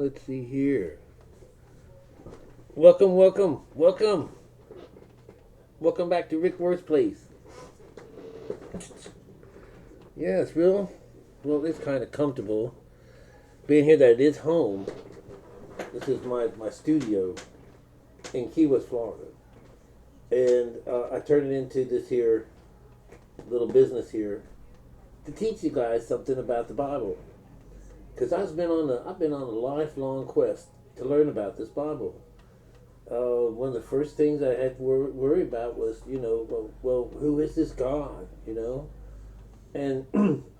Let's see here. Welcome, welcome, welcome. Welcome back to Rick Worth's place. Yeah, it's it's kind of comfortable. Being here that it is home. This is my studio in Key West, Florida. And I turned it into this here little business here to teach you guys something about the Bible. Because I've been on a lifelong quest to learn about this Bible. One of the first things I had to worry about was, who is this God, And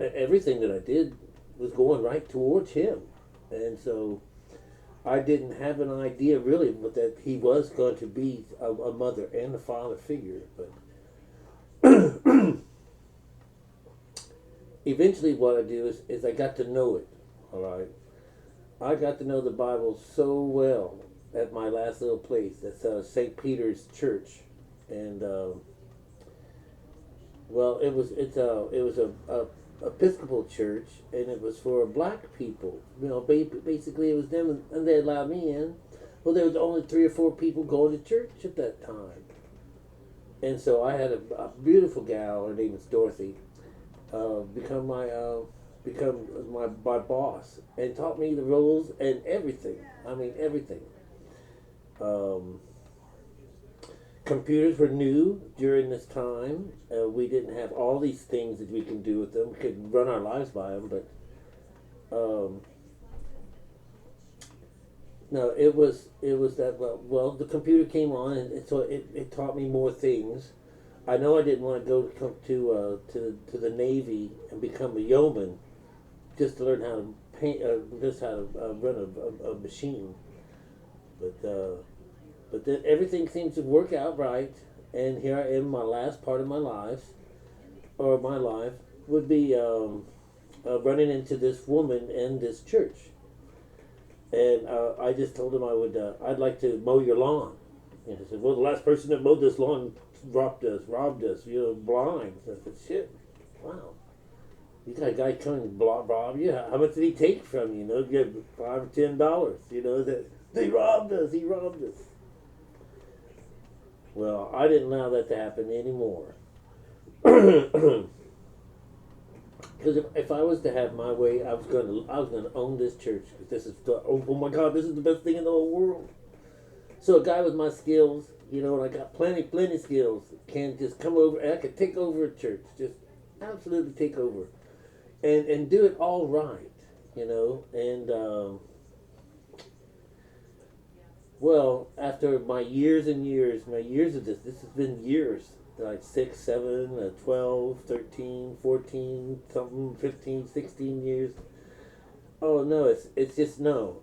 everything that I did was going right towards Him. And so I didn't have an idea really but that He was going to be a mother and a father figure. But eventually what I do is I got to know it, all right? I got to know the Bible so well at my last little place. That's St. Peter's Church, and it was a Episcopal church, and it was for black people. Basically it was them, and they allowed me in. Well, there was only 3 or 4 people going to church at that time, and so I had a beautiful gal. Her name was Dorothy. Become my boss and taught me the rules and everything. I mean everything. Um, Computers were new during this time. We didn't have all these things that we can do with them. We could run our lives by them, but no, it was that the computer came on, and so it taught me more things. I know I didn't want to go to the Navy and become a yeoman just to learn how to paint, just how to run a machine. But then everything seems to work out right, and here I am. My last part of my life, would be running into this woman in this church, and I just told him I'd like to mow your lawn. And he said, "Well, the last person that mowed this lawn robbed us, blind." So I said, "Shit, wow, you got a guy coming to rob you? How much did he take from you? Get $5 or $10. That they robbed us. He robbed us." Well, I didn't allow that to happen anymore. Because if I was to have my way, I was going to own this church. Because oh my God, this is the best thing in the whole world. So a guy with my skills, and I got plenty skills, can just come over and I could take over a church, just absolutely take over, and do it all right, and. Well, after my years and years, of this has been years, like 6, 7, 12, 13, 14, something, 15, 16 years. Oh, no, it's just no.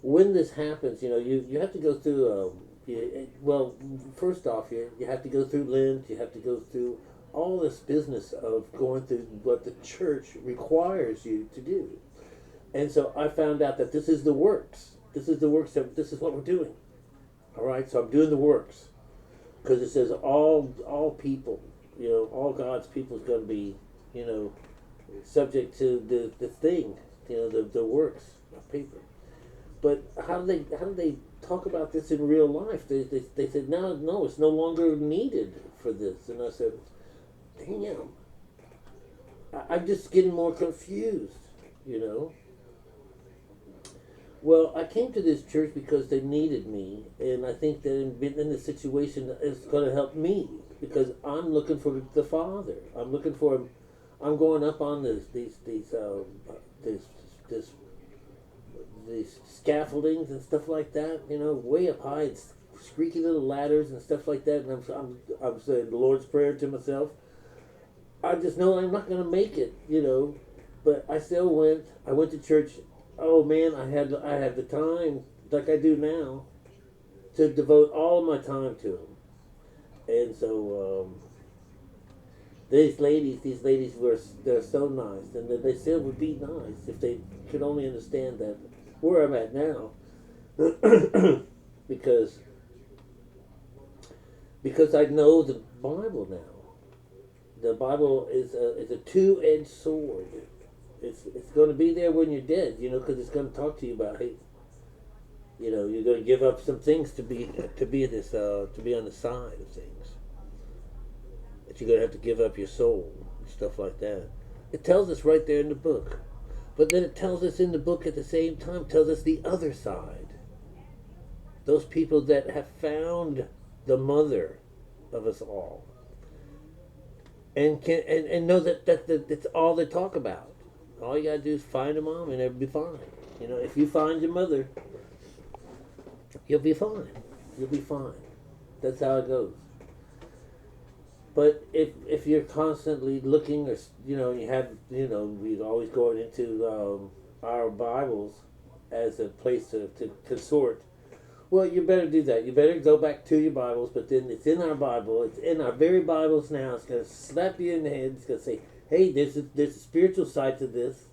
When this happens, you have to go through, first off, you have to go through Lent, you have to go through all this business of going through what the church requires you to do. And so I found out that this is the works. This is the works. This is what we're doing. All right. So I'm doing the works because it says all people, all God's people is going to be, subject to the thing, the works of paper. But how do they talk about this in real life? They said no, it's no longer needed for this. And I said, damn, I'm just getting more confused. Well, I came to this church because they needed me, and I think that in this situation, it's going to help me because I'm looking for the Father. I'm looking for him. I'm going up on these scaffoldings and stuff like that. Way up high, it's squeaky little ladders and stuff like that. And I'm saying the Lord's Prayer to myself. I just know I'm not going to make it. But I still went. I went to church. Oh man, I had the time like I do now to devote all my time to him, and so these ladies they're so nice, and they still would be nice if they could only understand that where I'm at now, because I know the Bible now. The Bible is a two-edged sword. it's going to be there when you're dead, because it's going to talk to you about, hey, you're going to give up some things to be on the side of things. That you're going to have to give up your soul and stuff like that. It tells us right there in the book. But then it tells us in the book at the same time, tells us the other side. Those people that have found the mother of us all. And and know that that's all they talk about. All you gotta do is find a mom and it'll be fine. If you find your mother, you'll be fine. You'll be fine. That's how it goes. But if you're constantly looking, or you have, we're always going into our Bibles as a place to consort. Well, you better do that. You better go back to your Bibles, but then it's in our Bible. It's in our very Bibles now. It's going to slap you in the head. It's going to say, hey, there's a spiritual side to this.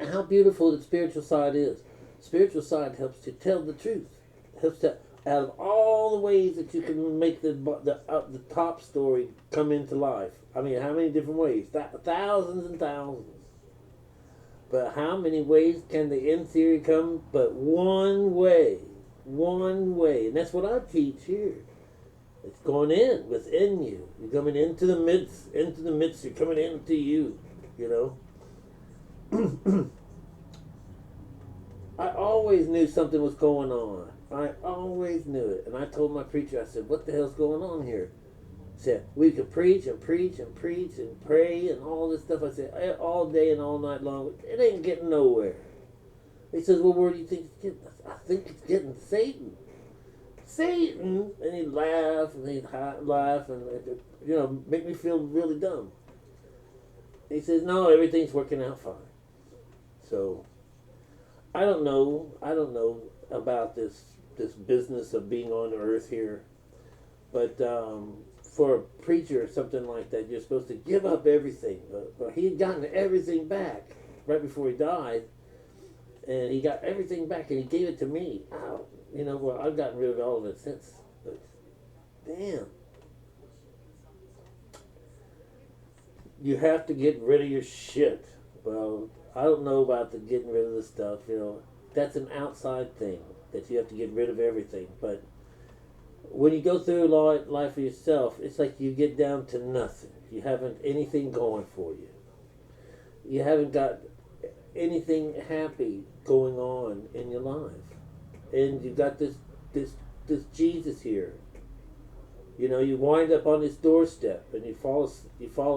How beautiful the spiritual side is. Spiritual side helps to tell the truth. Helps to, out of all the ways that you can make the top story come into life. I mean, how many different ways? Thousands and thousands. But how many ways can the end theory come? But one way. One way. And that's what I teach here. It's going in, within you. You're coming into the midst. Into the midst. You're coming into you. I always knew something was going on. I always knew it. And I told my preacher, I said, what the hell's going on here? He said, we could preach and preach and preach and pray and all this stuff. I said, all day and all night long. It ain't getting nowhere. He says, well, where do you think it's getting? I think it's getting Satan. Satan! And he'd laugh and he'd laugh and, make me feel really dumb. He says, no, everything's working out fine. So, I don't know about this business of being on earth here. But for a preacher or something like that, you're supposed to give up everything. But he had gotten everything back right before he died. And he got everything back and he gave it to me. Well, I've gotten rid of all of it since. But, damn. You have to get rid of your shit. Well, I don't know about the getting rid of the stuff, That's an outside thing, that you have to get rid of everything. But when you go through life for yourself, it's like you get down to nothing. You haven't anything going for you. You haven't got anything happy going on in your life. And you've got this Jesus here. You wind up on his doorstep and you fall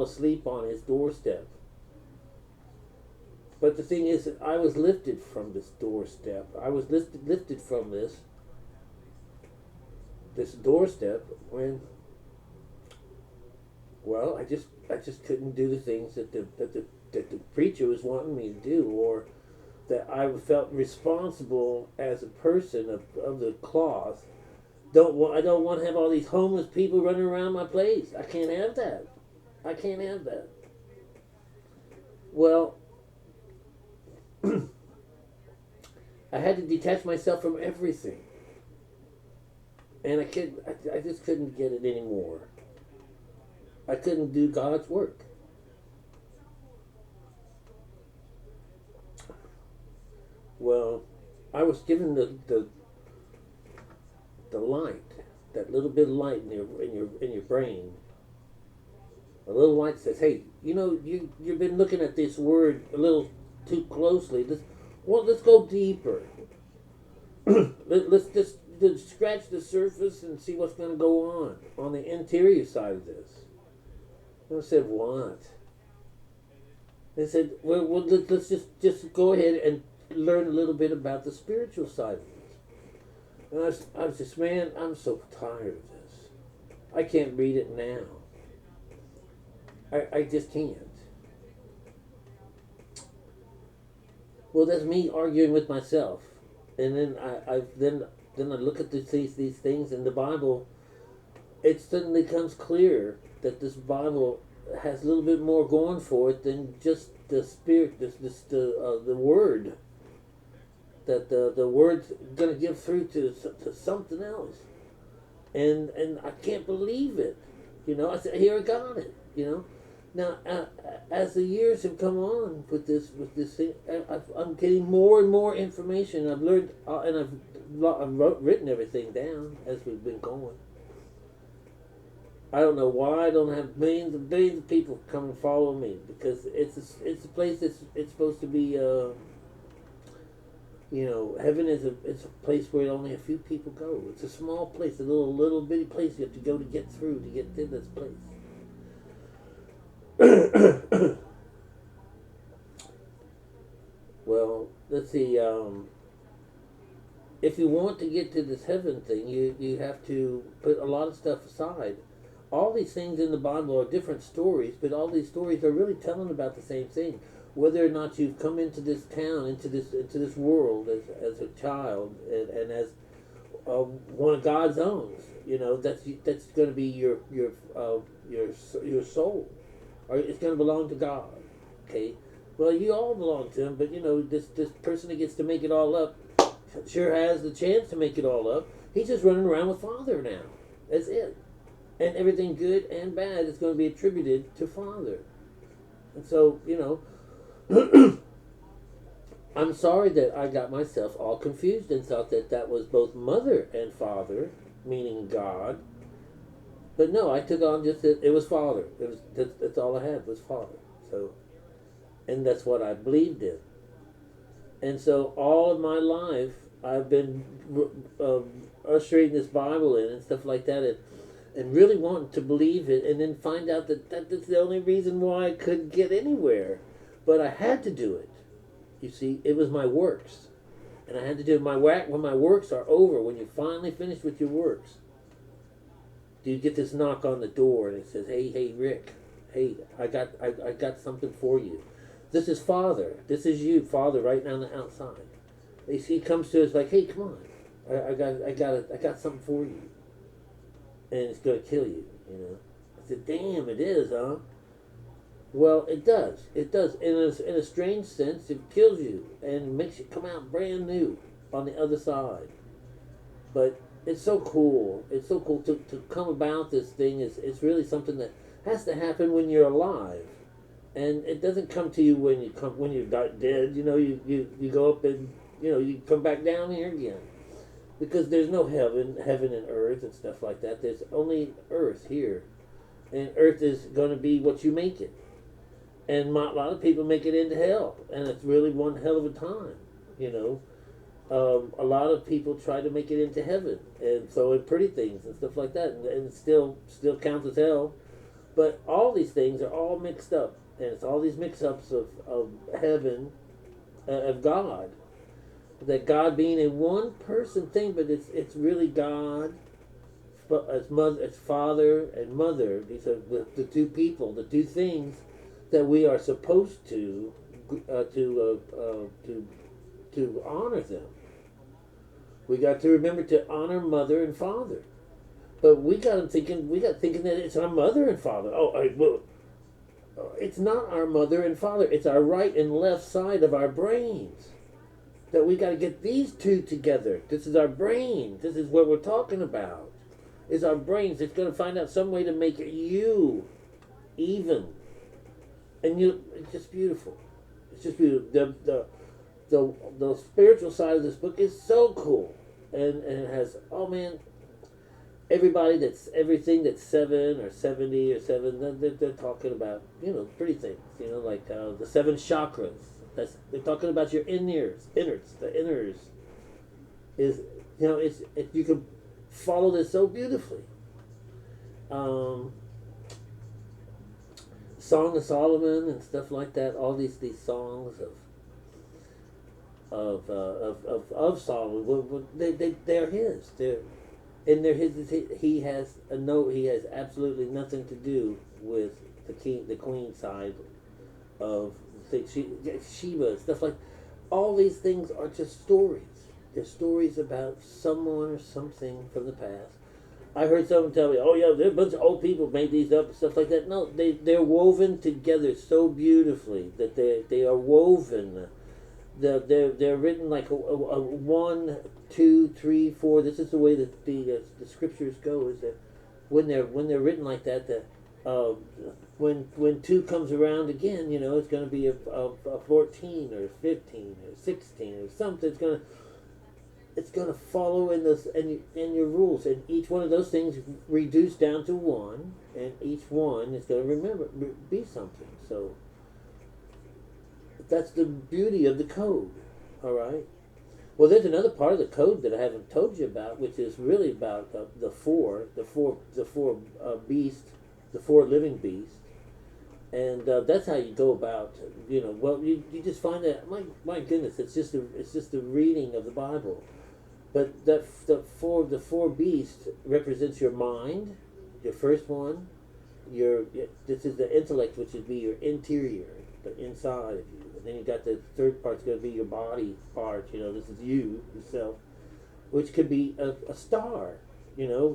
asleep on his doorstep. But the thing is that I was lifted from this doorstep. I was lifted from this doorstep when, well, I just couldn't do the things that the preacher was wanting me to do, or that I felt responsible as a person of the cloth. I don't want to have all these homeless people running around my place. I can't have that. I can't have that. Well, I had to detach myself from everything. And I just couldn't get it anymore. I couldn't do God's work. Well, I was given the light, that little bit of light in your brain. A little light says, "Hey, you've been looking at this word a little too closely. Let's go deeper. Let's just scratch the surface and see what's going to go on the interior side of this." And I said, "What?" They said, well let's just go ahead and learn a little bit about the spiritual side of this. And I was just, man, I'm so tired of this. I can't read it now. I just can't. Well, that's me arguing with myself. And then I look at these things in the Bible. It suddenly comes clear that this Bible has a little bit more going for it than just the spirit, the word. That the word's going to give through to something else, and I can't believe it. I said, here I got it. Now, as the years have come on with this thing, I'm getting more and more information. I've learned, and written everything down as we've been going. I don't know why I don't have millions and billions of people come and follow me, because it's a place that's it's supposed to be. Heaven is it's a place where only a few people go. It's a small place, a little bitty place you have to go to get through to get to this place. Well, let's see. If you want to get to this heaven thing, you have to put a lot of stuff aside. All these things in the Bible are different stories, but all these stories are really telling about the same thing. Whether or not you've come into this town, into this world as a child, and as one of God's own, that's going to be your soul, or it's going to belong to God. Okay, well, you all belong to Him, but this person that gets to make it all up sure has the chance to make it all up. He's just running around with Father now. That's it. And everything good and bad is going to be attributed to Father. And so, I'm sorry that I got myself all confused and thought that was both Mother and Father, meaning God. But no, I took on just that it was Father. That's all I had was Father. So, and that's what I believed in. And so all of my life, I've been ushering this Bible in and stuff like that, and really wanting to believe it, and then find out that's the only reason why I couldn't get anywhere. But I had to do it. You see, it was my works. And I had to do it. When my works are over, when you're finally finished with your works, do you get this knock on the door and it says, hey, Rick, hey, I got something for you. This is Father. This is you, Father, right now on the outside. He comes to us like, hey, come on. I got something for you. And it's going to kill you, I said, damn, it is, huh? Well, it does. It does. In a strange sense, it kills you and makes you come out brand new on the other side. But it's so cool. It's so cool to come about this thing. It's really something that has to happen when you're alive. And it doesn't come to you when you're dead. You go up and you come back down here again, because there's no heaven and earth and stuff like that. There's only earth here, and earth is going to be what you make it. And a lot of people make it into hell, and it's really one hell of a time. A lot of people try to make it into heaven, and so in pretty things and stuff like that, and it still counts as hell. But all these things are all mixed up. And it's all these mix-ups of heaven, of God. That God being a one-person thing, but it's really God, as Father and Mother. These are the two people, the two things that we are supposed to honor them. We got to remember to honor Mother and Father. But we got thinking that it's our Mother and Father. It's not our Mother and Father. It's our right and left side of our brains. That we got to get these two together. This is our brain. This is what we're talking about. It's our brains. It's going to find out some way to make you even. And it's just beautiful. It's just beautiful. The spiritual side of this book is so cool. And it has, everything that's 7 or 70 or 7, they're talking about, pretty things, like the 7 chakras. They're talking about your innards. The innards is, you can follow this so beautifully. Song of Solomon and stuff like that. All these songs of Solomon, they're his. They're his. He has absolutely nothing to do with the queen side of Sheba, stuff like. All these things are just stories. They're stories about someone or something from the past. I heard someone tell me, "Oh yeah, there are a bunch of old people made these up and stuff like that." No, they're woven together so beautifully that they are woven. They're written like a 1, 2, 3, 4. This is the way that the scriptures go. Is that when they're written like that, when 2 comes around again, it's going to be a 14 or 15 or 16 or something. It's going to follow in your rules, and each one of those things reduced down to 1, and each one is going to be something. So that's the beauty of the code. All right. Well, there's another part of the code that I haven't told you about, which is really about the four beasts, the 4 living beasts, and that's how you go about. Well, you just find that my goodness, it's just a reading of the Bible, but the four beasts represents your mind, your first one, this is the intellect, which would be your interior, the inside of you. And then you got the third part's going to be your body part. This is you, yourself, which could be a star.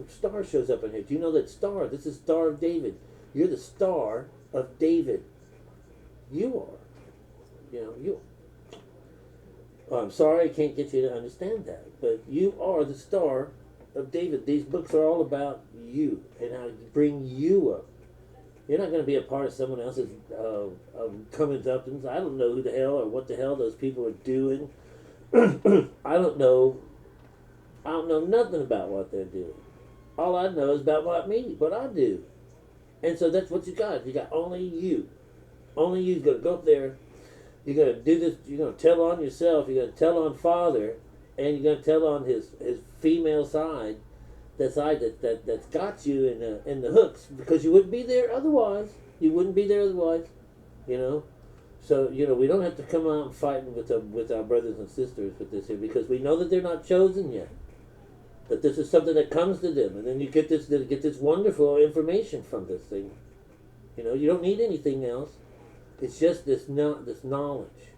Star shows up in here. Do you know that star? This is Star of David. You're the Star of David. You are. You. Oh, I'm sorry I can't get you to understand that, but you are the Star of David. These books are all about you and how to bring you up. You're not going to be a part of someone else's comings up. I don't know who the hell or what the hell those people are doing. I don't know nothing about what they're doing. All I know is about what I do. And so that's what you got. You got only you. Only you's going to go up there. You're going to do this. You're going to tell on yourself. You're going to tell on Father. And you're going to tell on his female side. That side that's got you in the hooks, because you wouldn't be there otherwise. So we don't have to come out and fighting with our brothers and sisters with this here, because we know that they're not chosen yet. That this is something that comes to them, and then you get this wonderful information from this thing. You don't need anything else. It's just this knowledge.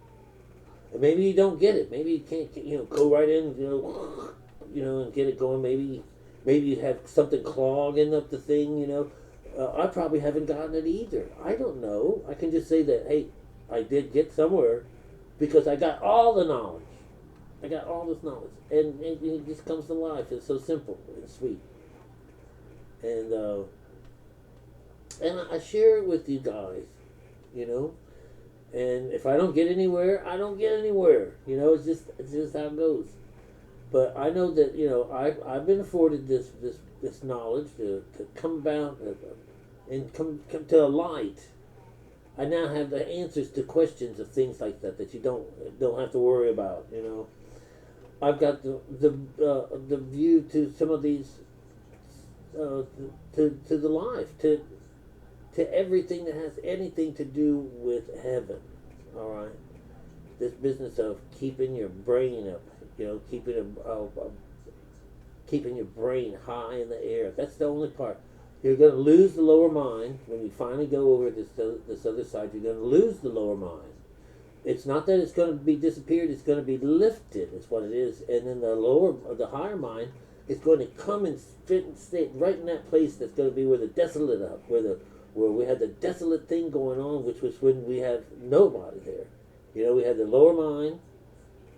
And maybe you don't get it. Maybe you can't go right in and get it going. Maybe you have something clogging up the thing, I probably haven't gotten it either. I don't know. I can just say that, hey, I did get somewhere because I got all the knowledge. I got all this knowledge. And it just comes to life. It's so simple and sweet. And I share it with you guys, And if I don't get anywhere, I don't get anywhere. It's just how it goes. But I know that I've been afforded this knowledge to come about and come to a light. I now have the answers to questions of things like that you don't have to worry about. I've got the view to some of these to the life, to everything that has anything to do with heaven. All right, this business of keeping your brain up. Keeping your brain high in the air. That's the only part. You're going to lose the lower mind when you finally go over this other side. You're going to lose the lower mind. It's not that it's going to be disappeared. It's going to be lifted. Is what it is. And then the higher mind is going to come and fit and stay right in that place. That's going to be where the desolate up, where we had the desolate thing going on, which was when we have nobody there. We had the lower mind.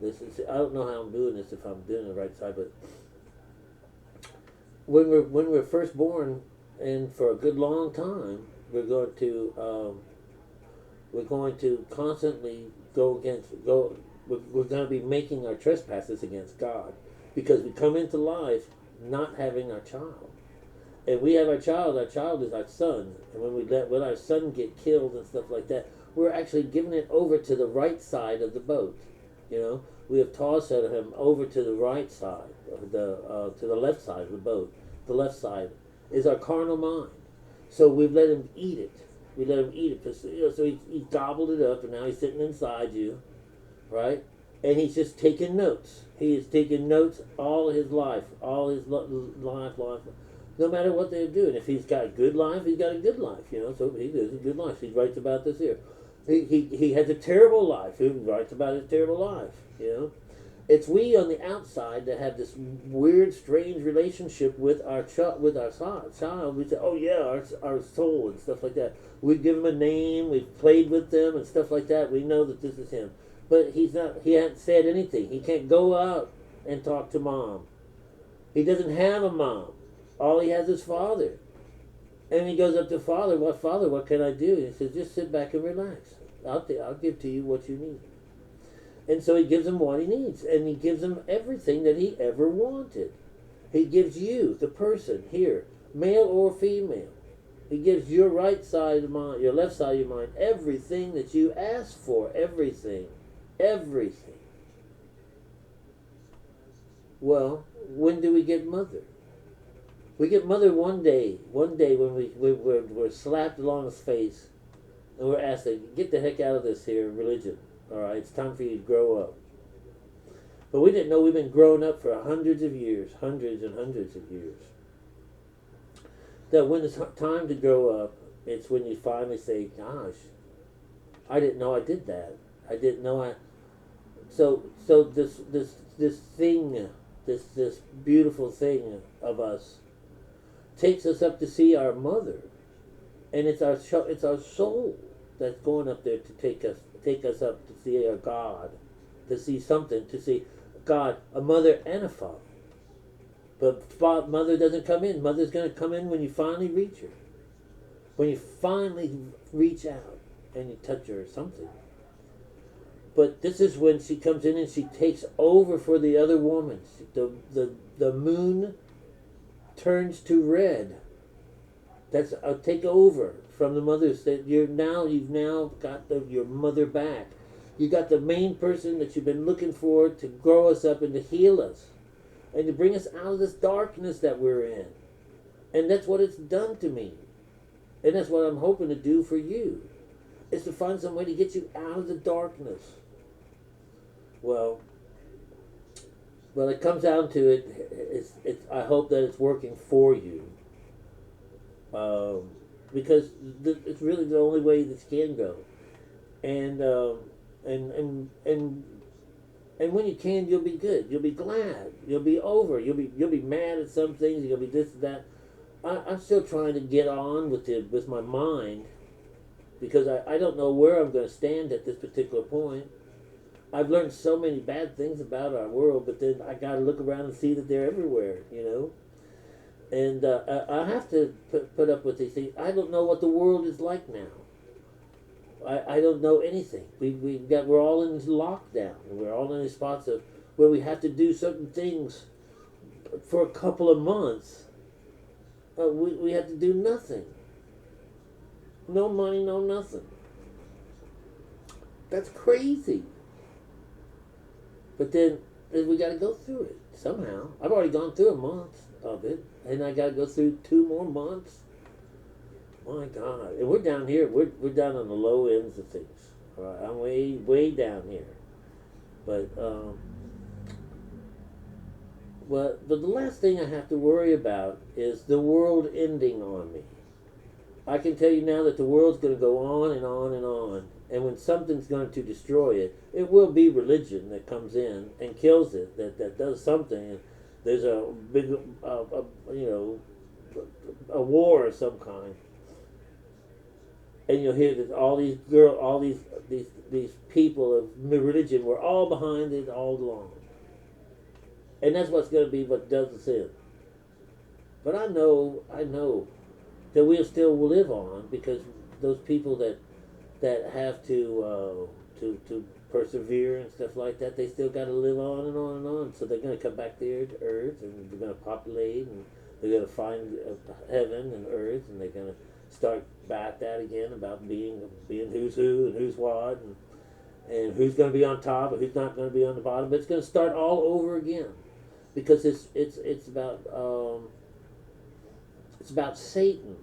I don't know how I'm doing this, if I'm doing the right side, but when we're first born, and for a good long time, we're going to constantly we're going to be making our trespasses against God, because we come into life not having our child, and we have our child is our son, and when we let our son get killed and stuff like that, we're actually giving it over to the right side of the boat. We have tossed him over to the right side, to the left side of the boat. The left side is our carnal mind. So we've let him eat it. So he gobbled it up, and now he's sitting inside you, right? And he's just taking notes. He is taking notes all his life, life. No matter what they're doing. If he's got a good life, he's got a good life, So he lives a good life. He writes about this here. He has a terrible life. He writes about his terrible life, It's we on the outside that have this weird, strange relationship with our child. We say, oh yeah, our soul and stuff like that. We give him a name. We've played with them and stuff like that. We know that this is him, but he's not. He hasn't said anything. He can't go out and talk to mom. He doesn't have a mom. All he has is father. And he goes up to Father. What, Father? What can I do? And he says, just sit back and relax. I'll give to you what you need. And so he gives him what he needs, and he gives him everything that he ever wanted. He gives you, the person here, male or female. He gives your right side of mind, your left side of your mind, everything that you ask for. Everything. Everything. Well, when do we get mother? We get mother one day when we're slapped along his face and we're asked to get the heck out of this here religion. All right, it's time for you to grow up. But we didn't know we've been growing up for hundreds of years, hundreds and hundreds of years. That when it's time to grow up, it's when you finally say, gosh, I didn't know I did that. I didn't know I... So this thing, this beautiful thing of us takes us up to see our mother. And it's our soul that's going up there to take us up to see our God, to see something, to see God, a mother and a father. But mother doesn't come in. Mother's going to come in when you finally reach her. When you finally reach out and you touch her or something. But this is when she comes in and she takes over for the other woman. The moon turns to red. That's a take over from the mothers. That you've now got your mother back. You got the main person that you've been looking for to grow us up and to heal us and to bring us out of this darkness that we're in. And that's what it's done to me. And that's what I'm hoping to do for you, is to find some way to get you out of the darkness. Well, it comes down to it. I hope that it's working for you, because it's really the only way this can go. And when you can, you'll be good. You'll be glad. You'll be over. You'll be mad at some things. You'll be this and that. I'm still trying to get on with my mind, because I don't know where I'm going to stand at this particular point. I've learned so many bad things about our world, but then I got to look around and see that they're everywhere, And I have to put up with these things. I don't know what the world is like now. I don't know anything. We're all in lockdown. We're all in spots of where we have to do certain things for a couple of months. We have to do nothing. No money, no nothing. That's crazy. But then we got to go through it somehow. I've already gone through a month of it, and I got to go through 2 more months. My God. And we're down here. We're down on the low ends of things. All right? I'm way down here. But the last thing I have to worry about is the world ending on me. I can tell you now that the world's going to go on and on and on. And when something's going to destroy it, it will be religion that comes in and kills it, that does something. And there's a big, a war of some kind. And you'll hear that all these people of religion were all behind it all along. And that's what's going to be what does us in. But I know that we'll still live on, because those people that have to persevere and stuff like that, they still got to live on and on and on. So they're going to come back there to Earth, and they're going to populate, and they're going to find heaven and Earth, and they're going to start back that again about being who's who and who's what, and who's going to be on top and who's not going to be on the bottom. But it's going to start all over again, because it's about Satan,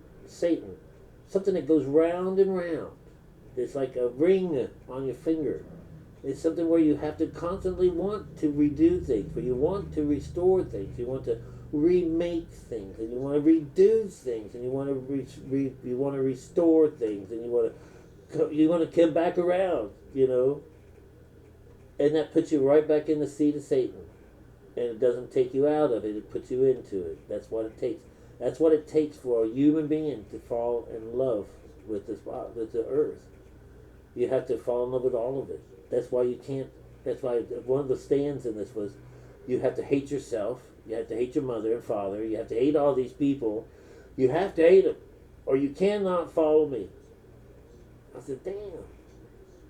something that goes round and round. It's like a ring on your finger. It's something where you have to constantly want to redo things, where you want to restore things, you want to remake things, and you want to redo things, and you want to restore things, and you want to come back around, and that puts you right back in the seat of Satan, and it doesn't take you out of it; it puts you into it. That's what it takes. That's what it takes for a human being to fall in love with the earth. You have to fall in love with all of it. That's why you can't. That's why one of the stands in this was, you have to hate yourself. You have to hate your mother and father. You have to hate all these people. You have to hate them. or you cannot follow me. I said, damn,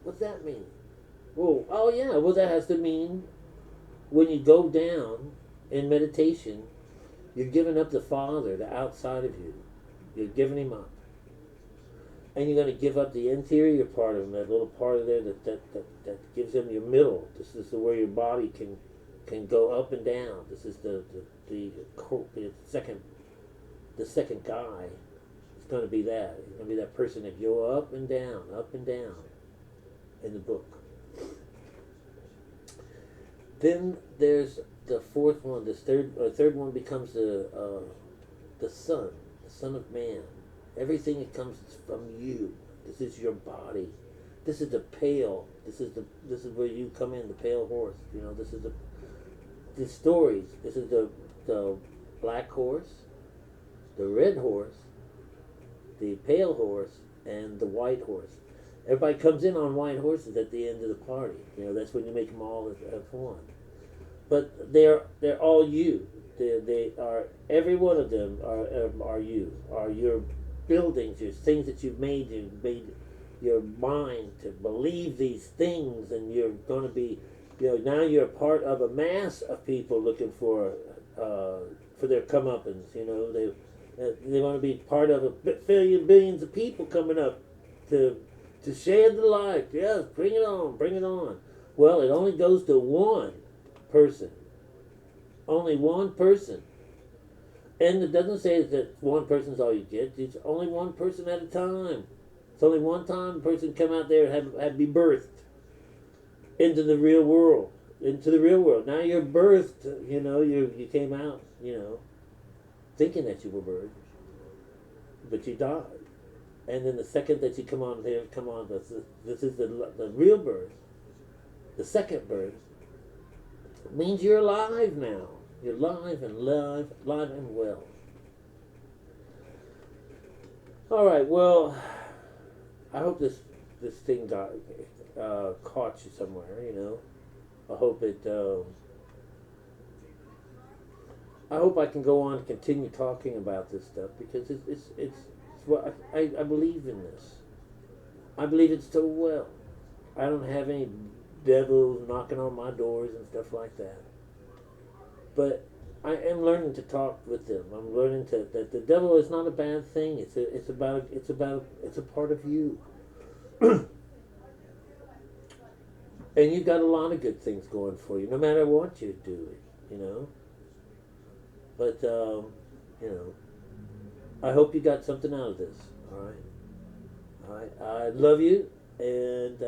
what's that mean? Well, oh yeah, well that has to mean when you go down in meditation, you're giving up the Father, the outside of you. You're giving him up. And you're going to give up the interior part of him, that little part of there that gives him your middle. This is where your body can go up and down. This is the second guy. It's going to be that. It's going to be that person that go up and down in the book. Then there's the fourth one. This third one becomes the Son of Man. Everything that comes from you. This is your body. This is the pale. This is where you come in, the pale horse. You know, this is the stories. This is the black horse, the red horse, the pale horse, and the white horse. Everybody comes in on white horses at the end of the party. You know, that's when you make them all as one. But they're all you. They are, every one of them are you. Are your buildings, your things that you've made your mind to believe these things, and you're going to be, you know, now you're part of a mass of people looking for their comeuppance. You know, they want to be part of a billions of people coming up to shed the light. Yes, bring it on, bring it on. Well, it only goes to one person. Only one person. And it doesn't say that one person's all you get. It's only one person at a time. It's only one time a person come out there and have to be birthed into the real world. Into the real world. Now you're birthed, you know, you came out, you know, thinking that you were birthed. But you died. And then the second that you come on, this is the real birth. The second birth means you're alive now. You're live and well. All right. Well, I hope this thing got caught you somewhere. You know, I hope it. I hope I can go on and continue talking about this stuff, because it's what I believe in this. I believe it so well. I don't have any devils knocking on my doors and stuff like that. But I am learning to talk with them. I'm learning that the devil is not a bad thing. It's a part of you. And you've got a lot of good things going for you, no matter what you do, you know. But you know, I hope you got something out of this. All right. I love you, and